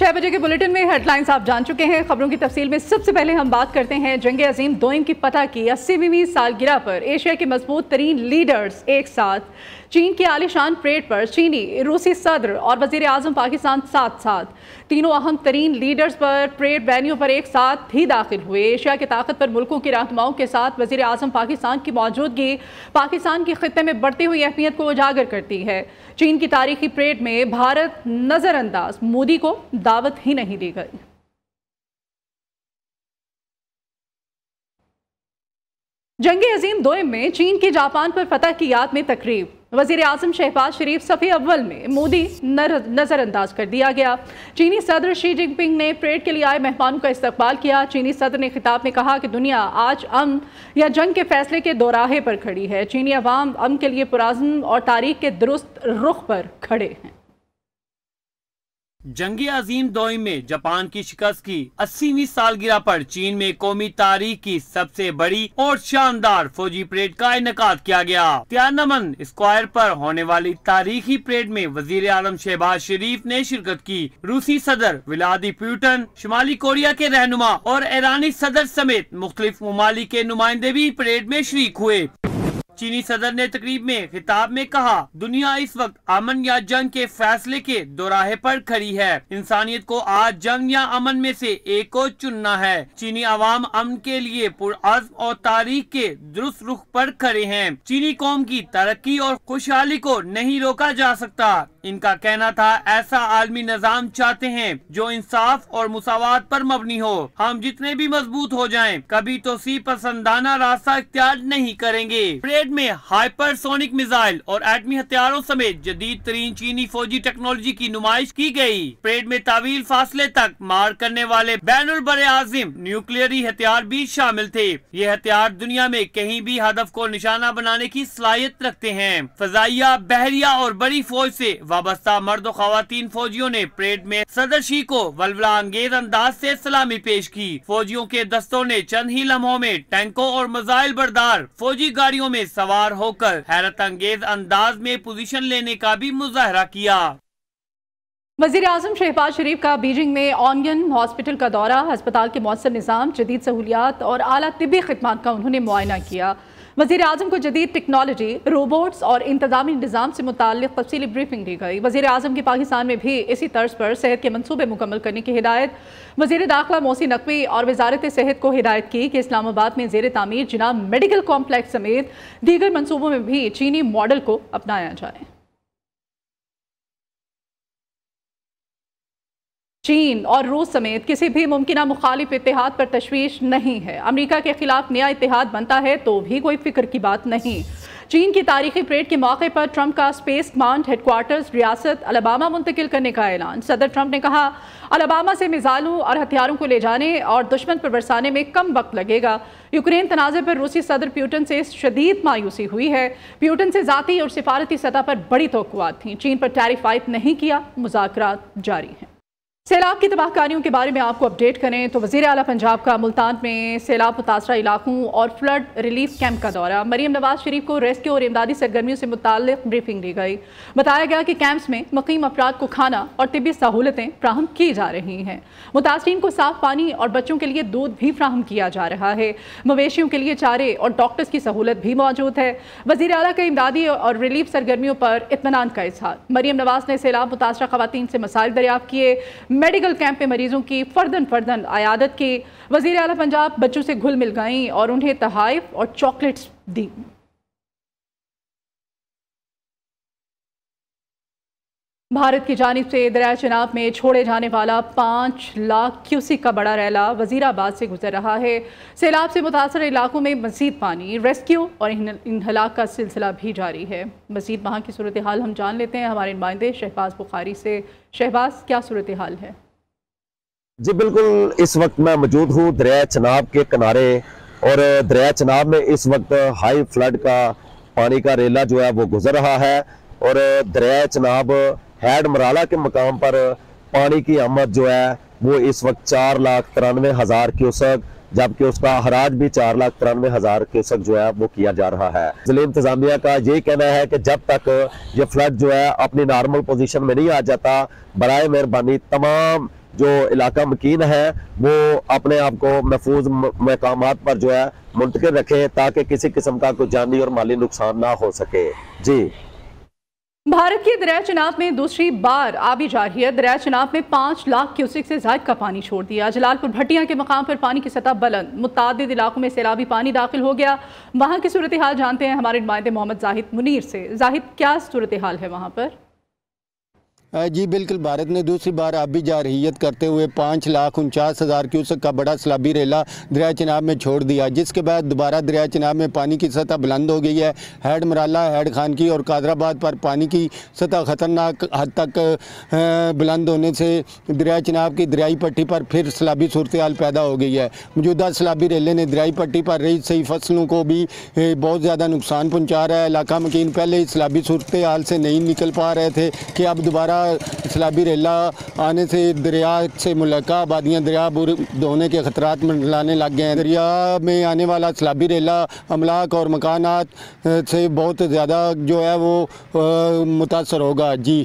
6 बजे के बुलेटिन में हेडलाइंस आप जान चुके हैं। खबरों की तफसील में सबसे पहले हम बात करते हैं जंग अजीम दोइम की फतह की 80वीं सालगिरह पर। एशिया के मजबूत तरीन लीडर्स एक साथ चीन की आलिशान परेड पर चीनी, रूसी सदर और वजीर आजम पाकिस्तान साथ साथ तीनों अहम तरीन लीडर्स पर परेड वेन्यू पर एक साथ ही दाखिल हुए। एशिया के ताकतवर मुल्कों के रहनुमाओं के साथ वजीर आजम पाकिस्तान की मौजूदगी पाकिस्तान की खित्ते में बढ़ती हुई अहमियत को उजागर करती है। चीन की तारीखी परेड में भारत नजरअंदाज, मोदी को दावत ही नहीं दी गई। जंग अजीम दोइम में चीन की जापान पर फतह की याद में तकरीब। वजीर आजम शहबाज शरीफ सफ़े अव्वल में मोदी नजरअंदाज कर दिया गया। चीनी सदर शी जिनपिंग ने परेड के लिए आए मेहमानों का इस्तकबाल किया। चीनी सदर ने खिताब में कहा कि दुनिया आज अमन या जंग के फैसले के दोराहे पर खड़ी है। चीनी अवाम अमन के लिए पुरअज़्म और तारीख के दुरुस्त रुख पर खड़े हैं। जंग अजीम दोइम में जापान की शिकस्त की 80वीं सालगिरह पर चीन में कौमी तारीख की सबसे बड़ी और शानदार फौजी परेड का इनेकाद किया गया। तियानमन स्क्वायर पर होने वाली तारीखी परेड में वजीर आजम शहबाज शरीफ ने शिरकत की। रूसी सदर व्लादिमीर पुतिन, शुमाली कोरिया के रहनुमा और ईरानी सदर समेत मुख्तलिफ ममालिक के नुमाइंदे भी परेड में शरीक हुए। चीनी सदर ने तकरीब में खिताब में कहा, दुनिया इस वक्त अमन या जंग के फैसले के दोराहे पर खड़ी है। इंसानियत को आज जंग या अमन में से एक को चुनना है। चीनी अवाम अमन के लिए पुरअज़्म और तारीख के दुरुस्त रुख पर खड़े हैं। चीनी कौम की तरक्की और खुशहाली को नहीं रोका जा सकता। इनका कहना था, ऐसा आलमी निज़ाम चाहते हैं जो इंसाफ और मुसावात पर मबनी हो। हम जितने भी मजबूत हो जाएं, कभी तोसी पसंदाना रास्ता इख्तियार नहीं करेंगे। परेड में हाइपरसोनिक मिसाइल और एटमी हथियारों समेत जदीद तरीन चीनी फौजी टेक्नोलॉजी की नुमाइश की गई। परेड में तावील फासले तक मार करने वाले बैनुल बरे आजिम न्यूक्लियरी हथियार भी शामिल थे। ये हथियार दुनिया में कहीं भी हदफ को निशाना बनाने की सलाहियत रखते हैं। फजाइया, बहरिया और बड़ी फौज से वाबस्ता मर्द और खवातीन फौजियों ने परेड में सदर शी को वल्वला अंगेज अंदाज से सलामी पेश की। फौजियों के दस्तों ने चंद ही लम्हों में टैंकों और मिसाइल बरदार फौजी गाड़ियों में सवार होकर हैरत अंगेज अंदाज में पोजीशन लेने का भी मुजाहरा किया। वज़ीर आज़म शहबाज शरीफ का बीजिंग में ऑनियन हॉस्पिटल का दौरा। अस्पताल के मौसर निज़ाम, जदीद सहूलियात और आला तिब्बी खिदमात का उन्होंने मुआयना किया। वज़ीर आज़म को जदीद टेक्नोलॉजी, रोबोट्स और इंतज़ामी निज़ाम से मुताल्लिक़ तफसीली ब्रीफिंग दी गई। वज़ीर आज़म की पाकिस्तान में भी इसी तर्ज पर सेहत के मनसूबे मुकम्मल करने की हिदायत। वज़ीर दाखिला मोहसिन नकवी और वज़ारत सेहत को हिदायत की कि इस्लामाबाद में ज़ेर तामीर जिना मेडिकल कॉम्प्लेक्स समेत दीगर मनसूबों में भी चीनी मॉडल को अपनाया जाए। चीन और रूस समेत किसी भी मुमकिना मुखालिफ इत्तेहाद पर तशवीश नहीं है। अमेरिका के खिलाफ नया इत्तेहाद बनता है तो भी कोई फिक्र की बात नहीं। चीन की तारीखी परेड के मौके पर ट्रंप का स्पेस कमांड हेडक्वार्टर्स रियासत अलबामा मुंतकिल करने का ऐलान। सदर ट्रंप ने कहा, अलबामा से मिसाइलों और हथियारों को ले जाने और दुश्मन पर बरसाने में कम वक्त लगेगा। यूक्रेन तनाज़े पर रूसी सदर पुतिन से शदीद मायूसी हुई है। पुतिन से ज़ाती और सिफारती सतह पर बड़ी तवक्कुआत थी। चीन पर टैरिफ आयद नहीं किया, मुज़ाकरात जारी हैं। सैलाब की तबाहकारियों के बारे में आपको अपडेट करें तो वज़ीर आला पंजाब का मुल्तान में सैलाब मुतासरा इलाकों और फ्लड रिलीफ कैंप का दौरा। मरीम नवाज शरीफ को रेस्क्यू और इमदादी सरगर्मियों से मुताल्लिक़ ब्रीफिंग दी गई। बताया गया कि कैंप्स में मुकीम अफराद को खाना और तिब्बी सहूलतें फ्राहम की जा रही हैं। मुतासरीन को साफ पानी और बच्चों के लिए दूध भी फ्राहम किया जा रहा है। मवेशियों के लिए चारे और डॉक्टर्स की सहूलत भी मौजूद है। वज़ीर आला के इमदादी और रिलीफ सरगर्मियों पर इत्मीनान का इज़हार। मरीम नवाज ने सैलाब मुतासरा खवातीन से मसाइल दरियाफ्त किए। मेडिकल कैंप में मरीजों की फर्दन आयादत की। वज़ीर आला पंजाब बच्चों से घुल मिल गईं और उन्हें तहाइफ और चॉकलेट्स दी। भारत की जानिब से दरिया चिनाब में छोड़े जाने वाला 5 लाख क्यूसिक का बड़ा रैला वज़ीराबाद से गुजर रहा है। सैलाब से मुतासर इलाकों में मज़ीद पानी, रेस्क्यू और इन्हलाक का सिलसिला भी जारी है। मज़ीद वहाँ की सूरत हाल हम जान लेते हैं हमारे नुमाइंदे शहबाज बुखारी से। शहबाज, क्या सूरत हाल है? जी बिल्कुल, इस वक्त मैं मौजूद हूँ दरिया चिनाब के किनारे और दरिया चिनाब में इस वक्त हाई फ्लड का पानी का रेला जो है वो गुजर रहा है और दरिया चिनाब हैड मराला के मकाम पर पानी की आमद जो है वो इस वक्त 4,93,000 क्यूसेक, जबकि उसका हराज भी 4,93,000 क्यूसेक जो है वो किया जा रहा है। ज़िला इंतजामिया का ये कहना है कि जब तक ये फ्लड जो है अपनी नॉर्मल पोजीशन में नहीं आ जाता, बराए मेहरबानी तमाम जो इलाका मकीन है वो अपने आप को महफूज मकामात पर जो है मुंतकिल रखे ताकि किसी किस्म का कोई जानी और माली नुकसान ना हो सके। जी, भारत के दरिया चनाब में दूसरी बार आबी जारी है। दरिया चनाब में 5 लाख क्यूसेक से ज़ायद का पानी छोड़ दिया। जलालपुर भट्टियां के मकाम पर पानी की सतह बुलंद, मुतादिद इलाकों में सैलाबी पानी दाखिल हो गया। वहां की सूरत हाल जानते हैं हमारे नुमाइंदे मोहम्मद जाहिद मुनीर से। जाहिद, क्या सूरत हाल है वहां पर? जी बिल्कुल, भारत ने दूसरी बार आबी जारहियत करते हुए 5,49,000 क्यूसेक का बड़ा सैलाबी रेला दरिया चनाब में छोड़ दिया, जिसके बाद दोबारा दरिया चनाब में पानी की सतह बुलंद हो गई है। हैड मराला, हैड खानकी और कादराबाद पर पानी की सतह ख़तरनाक हद तक बुलंद होने से दरिया चनाब की दरियाई पट्टी पर फिर सैलाबी सूरत हाल पैदा हो गई है। मौजूदा सैलाबी रेले ने दरियाई पट्टी पर रही सही फसलों को भी बहुत ज़्यादा नुकसान पहुँचा रहा है। इलाका मकीन पहले ही सैलाबी सूरत हाल से नहीं निकल पा रहे थे कि अब दोबारा सैलाबी रेला आने से दरिया से मुल्का आबादियाँ दरिया होने के खतरात मंडलाने लग गए हैं। दरिया में आने वाला सैलाबी रेला अमलाक और मकानात से बहुत ज़्यादा जो है वो मुतासर होगा। जी,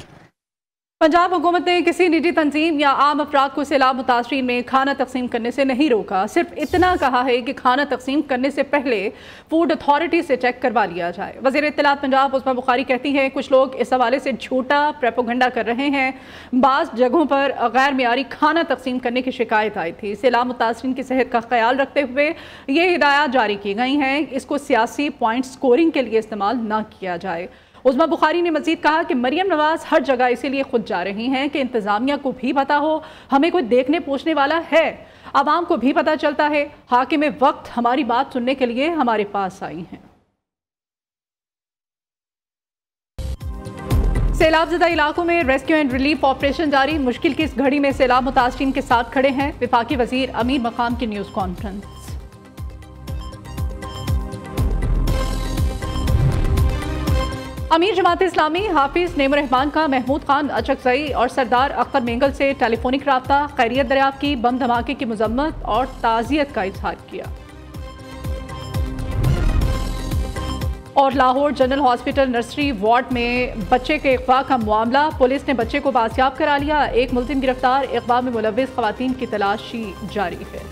पंजाब हुकूमत ने किसी निजी तंजीम या आम अफराद को सैलाब मुतासरीन में खाना तकसीम करने से नहीं रोका। सिर्फ इतना कहा है कि खाना तकसीम करने से पहले फूड अथॉरिटी से चेक करवा लिया जाए। वज़ीर इत्तलात पंजाब उस्मा बुखारी कहती हैं कुछ लोग इस हवाले से झूठा प्रोपेगेंडा कर रहे हैं। बाज़ जगहों पर गैर मियारी खाना तकसीम करने की शिकायत आई थी। सैलाब मुतासरीन की सेहत का ख्याल रखते हुए ये हिदायत जारी की गई हैं, इसको सियासी पॉइंट स्कोरिंग के लिए इस्तेमाल न किया जाए। उस्मा बुखारी ने मजीद कहा कि मरियम नवाज हर जगह इसीलिए खुद जा रही हैं कि इंतज़ामिया को भी पता हो हमें कोई देखने पूछने वाला है, आवाम को भी पता चलता है। हाकिम वक्त हमारी बात सुनने के लिए हमारे पास आई हैं। सैलाबज़दा इलाकों में रेस्क्यू एंड रिलीफ ऑपरेशन जारी। मुश्किल की इस घड़ी में सैलाब मुतासरीन के साथ खड़े हैं वफाकी वजीर अमीर मकाम की न्यूज़ कॉन्फ्रेंस। अमीर जमात इस्लामी हाफिज नेमुर रहमान का महमूद खान अचकजई और सरदार अख्तर मेंगल से टेलीफोनिक रब्ता, खैरियत दरियाफ्त की, बम धमाके की मजम्मत और ताज़ियत का इजहार किया। और Lahore general hospital nursery ward में बच्चे के अगवा का मामला, पुलिस ने बच्चे को बाजियाब करा लिया। एक मुलजिम गिरफ्तार, अगवा में मुलव्विस खवातीन की तलाशी जारी है।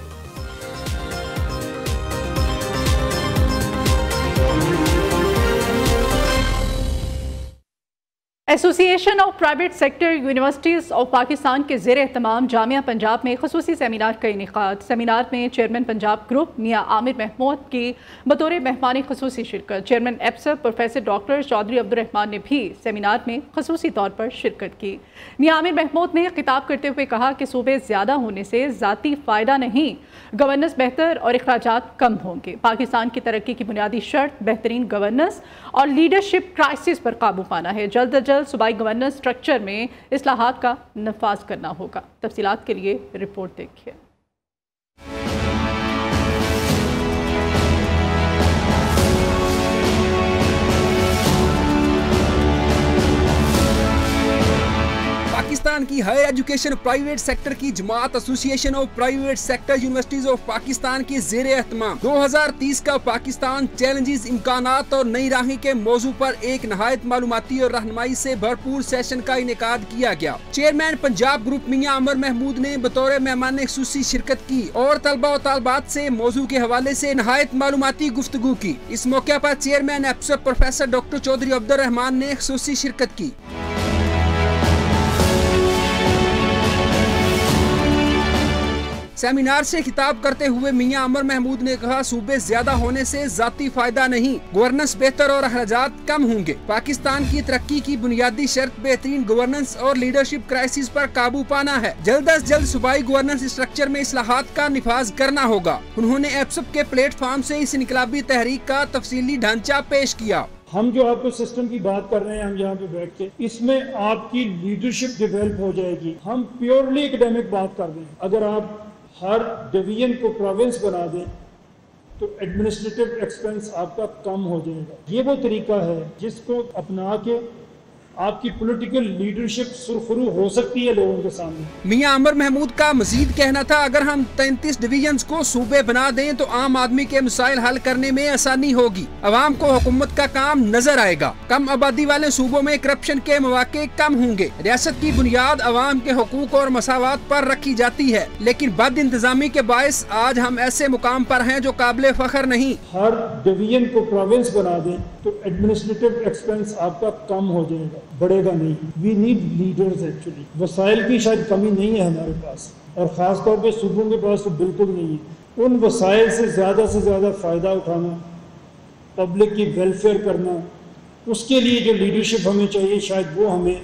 Association of private sector universities of Pakistan के ज़ेर एहतमाम जामिया पंजाब में खसूसी सेमिनार का इनेकाद। सेमिनार में चेयरमैन पंजाब ग्रुप मियाँ आमिर महमूद की बतौर मेहमान खसूसी शिरकत। Chairman APSUP professor doctor Chaudhry Abdurrahman ने भी सेमिनार में खसूसी तौर पर शिरकत की। मियाँ आमिर महमूद ने खिताब करते हुए कहा कि सूबे ज़्यादा होने से ज़ाती फ़ायदा नहीं, गवर्नेंस बेहतर और अखराजात कम होंगे। पाकिस्तान की तरक्की की बुनियादी शर्त बेहतरीन गवर्नेंस और लीडरशिप क्राइसिस पर काबू पाना है। जल्द अज जल्द सूबाई गवर्नेंस स्ट्रक्चर में इस्लाहात का नफाज करना होगा। तफसीलात के लिए रिपोर्ट देखिए। पाकिस्तान की हायर एजुकेशन प्राइवेट सेक्टर की जमात association of private sector universities of Pakistan के ज़ेर एहतमाम 2030 का पाकिस्तान चैलेंजेस, इम्कानात और नई राहें के मौजू पर एक नहायत मालूमाती और रहनुमाई से भरपूर सेशन का इनेकाद किया गया। चेयरमैन पंजाब ग्रुप मियाँ आमिर महमूद ने बतौर मेहमान खसूसी शिरकत की और तलबा और तालबात से मौजू के हवाले से नहायत मालूमाती गुफ्तगू की। इस मौके पर chairman APSUP professor doctor Chaudhry Abdurrahman ने खसूसी शिरकत की। सेमिनार से खिताब करते हुए मियाँ आमिर महमूद ने कहा, सूबे ज्यादा होने से जाती फायदा नहीं, गवर्नेंस बेहतर और अखराजात कम होंगे। पाकिस्तान की तरक्की की बुनियादी शर्त बेहतरीन गवर्नेंस और लीडरशिप क्राइसिस पर काबू पाना है। जल्द अज जल्द सूबाई गवर्नेंस स्ट्रक्चर में इस्लाहात का निफाज करना होगा। उन्होंने एप्सप के प्लेटफॉर्म से इस इनकलाबी तहरीक का तफसीली ढांचा पेश किया। हम जो आपको सिस्टम की बात कर रहे हैं, हम यहाँ पे बैठ के, इसमें आपकी लीडरशिप डेवलप हो जाएगी। हम प्योरली एकेडमिक बात कर रहे हैं। अगर आप हर डिवीजन को प्रोविंस बना दें तो एडमिनिस्ट्रेटिव एक्सपेंस आपका कम हो जाएगा। ये वो तरीका है जिसको अपना के आपकी पॉलिटिकल लीडरशिप सुरखरू हो सकती है लोगों के सामने। मियां अमर महमूद का मजीद कहना था, अगर हम 33 डिवीजन्स को सूबे बना दें तो आम आदमी के मसाइल हल करने में आसानी होगी, अवाम को हुकूमत का काम नजर आएगा, कम आबादी वाले सूबों में करप्शन के मौके कम होंगे, रियासत की बुनियाद अवाम के हुकूक और मसावात पर रखी जाती है, लेकिन बद इंतजामी के बायस आज हम ऐसे मुकाम पर हैं जो काबिल फख्र नहीं। हर डिवीजन को प्रोविंस बना दें तो एडमिनिस्ट्रेटिव एक्सपेंस आपका कम हो जाएगा, बढ़ेगा नहीं। We need leaders actually. वसाइल की शायद कमी नहीं है हमारे पास, और ख़ास तौर पे सूबों के पास तो बिल्कुल नहीं है। उन वसाइल से ज़्यादा फ़ायदा उठाना, पब्लिक की वेलफेयर करना, उसके लिए जो लीडरशिप हमें चाहिए शायद वो हमें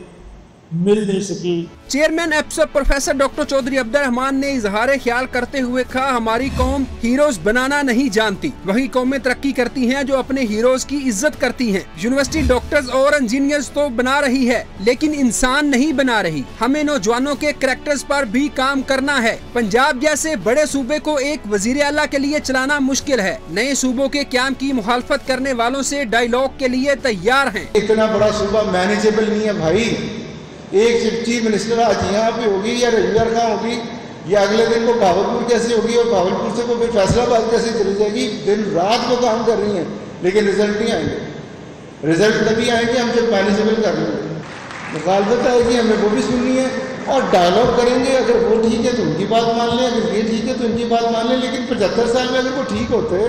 मिल नहीं सकी। Chairman APSUP professor doctor Chaudhry Abdul Rahman ने इजहार ख्याल करते हुए कहा, हमारी कौम हीरोज बनाना नहीं जानती, वही कौमें तरक्की करती हैं जो अपने हीरोज की इज्जत करती हैं। यूनिवर्सिटी डॉक्टर्स और इंजीनियर्स तो बना रही है लेकिन इंसान नहीं बना रही। हमें नौजवानों के कैरेक्टर्स पर भी काम करना है। पंजाब जैसे बड़े सूबे को एक वजीर आला के लिए चलाना मुश्किल है। नए सूबों के क्याम की मुखालफत करने वालों से डायलॉग के लिए तैयार हैं। इतना बड़ा सूबा मैनेजेबल नहीं है भाई। एक चीफ मिनिस्टर आज यहाँ पे होगी या रविवार कहाँ होगी, या अगले दिन को भावलपुर कैसे होगी और भावलपुर से को फिर फैसलाबाद कैसे चली जाएगी। दिन रात को काम कर रही हैं लेकिन रिजल्ट नहीं आएंगे। रिजल्ट तभी आएंगे हम जब मैनेजेबल कर लेंगे। मुखालफत आएगी, हमें वो भी सुननी है और डायलॉग करेंगे। अगर वो ठीक है तो उनकी बात मान लें, अगर ये ठीक है तो उनकी बात मान लें। लेकिन 75 साल में अगर वो ठीक होते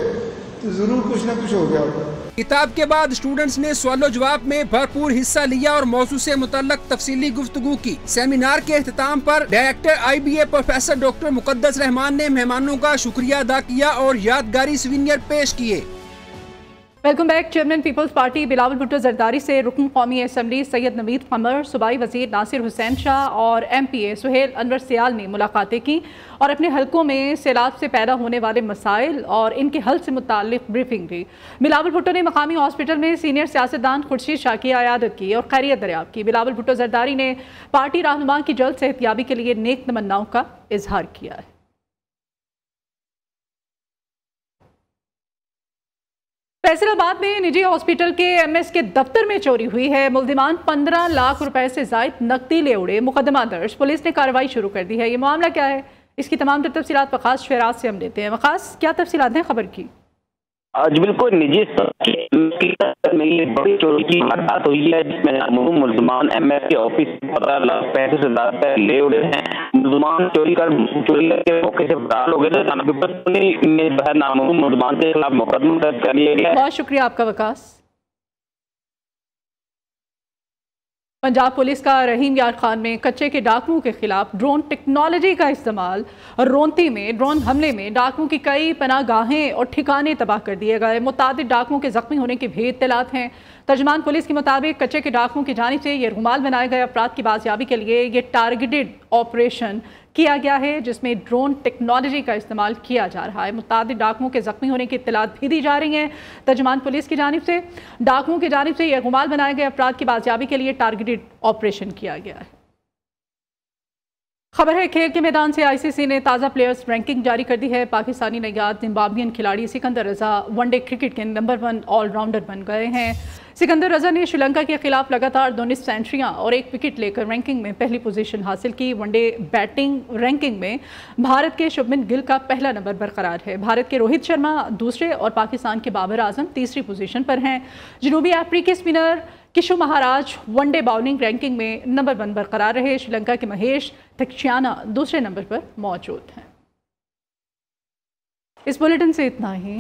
तो जरूर कुछ ना कुछ हो गया होगा। किताब के बाद स्टूडेंट्स ने सवालो जवाब में भरपूर हिस्सा लिया और मौजू से मुतल्लक तफसीली गुफ्तगू की। सेमिनार के अख्ताम पर director IBA professor doctor Muqaddas Rahman ने मेहमानों का शुक्रिया अदा किया और यादगारी सुवेनियर पेश किए। Welcome back. Chairman Peoples Party Bilawal Bhutto Zardari से रुकन कौमी असम्बली सैयद नवीद कमर, सूबाई वजीर नासिर हुसैन शाह और MPA सुहेल अनवर सियाल ने मुलाकातें की और अपने हलकों में सैलाब से पैदा होने वाले मसाइल और इनके हल से मुताल्लिक ब्रीफिंग दी। बिलावल भुट्टो ने मकामी हॉस्पिटल में सीनियर सियासतदान खुर्शीद शाह की अयादत की और खैरियत दरियाफ्त की। बिलावल भुट्टो जरदारी ने पार्टी रहनुमा की जल्द सेहतयाबी के लिए नेक तमन्नाओं का इजहार किया है। फैसलाबाद में निजी हॉस्पिटल के MS के दफ्तर में चोरी हुई है। मुल्जिमान 15 लाख रुपए से जायद नकदी ले उड़े। मुकदमा दर्ज, पुलिस ने कार्रवाई शुरू कर दी है। ये मामला क्या है, इसकी तमाम तफसीलात वकास शहराज से हम लेते हैं। वकास, क्या तफसीलात हैं खबर की? आज बिल्कुल निजी में बड़ी चोरी की वारदात हुई है जिसमें मुल्जिमान MS के ऑफिस 15 लाख 65,000 रुपए ले उड़े हैं। मुल्जिमान चोरी के मौके से फरार हो गए थे। नामूम मुल्जिमान के खिलाफ मुकदमा दर्ज कर लिया गया। बहुत शुक्रिया आपका वकास। पंजाब पुलिस का रहीम यार खान में कच्चे के डाकुओं के खिलाफ ड्रोन टेक्नोलॉजी का इस्तेमाल। रोंती में ड्रोन हमले में डाकुओं की कई पनागाहें और ठिकाने तबाह कर दिए गए। मुतादिद डाकुओं के जख्मी होने के भी इत्तलात हैं। तर्जमान पुलिस के मुताबिक कच्चे के डाकुओं की जानिब से ये रुमाल बनाए गए अफराद की बाजियाबी के लिए ये टारगेटेड ऑपरेशन किया गया है जिसमें ड्रोन टेक्नोलॉजी का इस्तेमाल किया जा रहा है। मुतादिद डाकुओं के जख्मी होने की इत्तलात भी दी जा रही हैं। तर्जमान पुलिस की जानिब से डाकुओं की जानिब से यह रुमाल बनाए गए अफराद की बाजियाबी के लिए टारगेटेड ऑपरेशन किया गया है। खबर है खेल के मैदान से ICC ने ताज़ा प्लेयर्स रैंकिंग जारी कर दी है। पाकिस्तानी नयाद जिम्बाब्वियन खिलाड़ी सिकंदर रजा वनडे क्रिकेट के नंबर 1 ऑलराउंडर बन गए हैं। सिकंदर रजा ने श्रीलंका के खिलाफ लगातार 19 सेंचुरियां और 1 विकेट लेकर रैंकिंग में पहली पोजीशन हासिल की। वनडे बैटिंग रैंकिंग में भारत के शुभमन गिल का पहला नंबर बरकरार है। भारत के रोहित शर्मा दूसरे और पाकिस्तान के बाबर आजम तीसरी पोजीशन पर हैं। जनूबी अफ्रीकी स्पिनर किशु महाराज वनडे बॉलिंग रैंकिंग में नंबर 1 बरकरार रहे। श्रीलंका के महेश थक्शियाना दूसरे नंबर पर मौजूद हैं। इस बुलेटिन से इतना ही।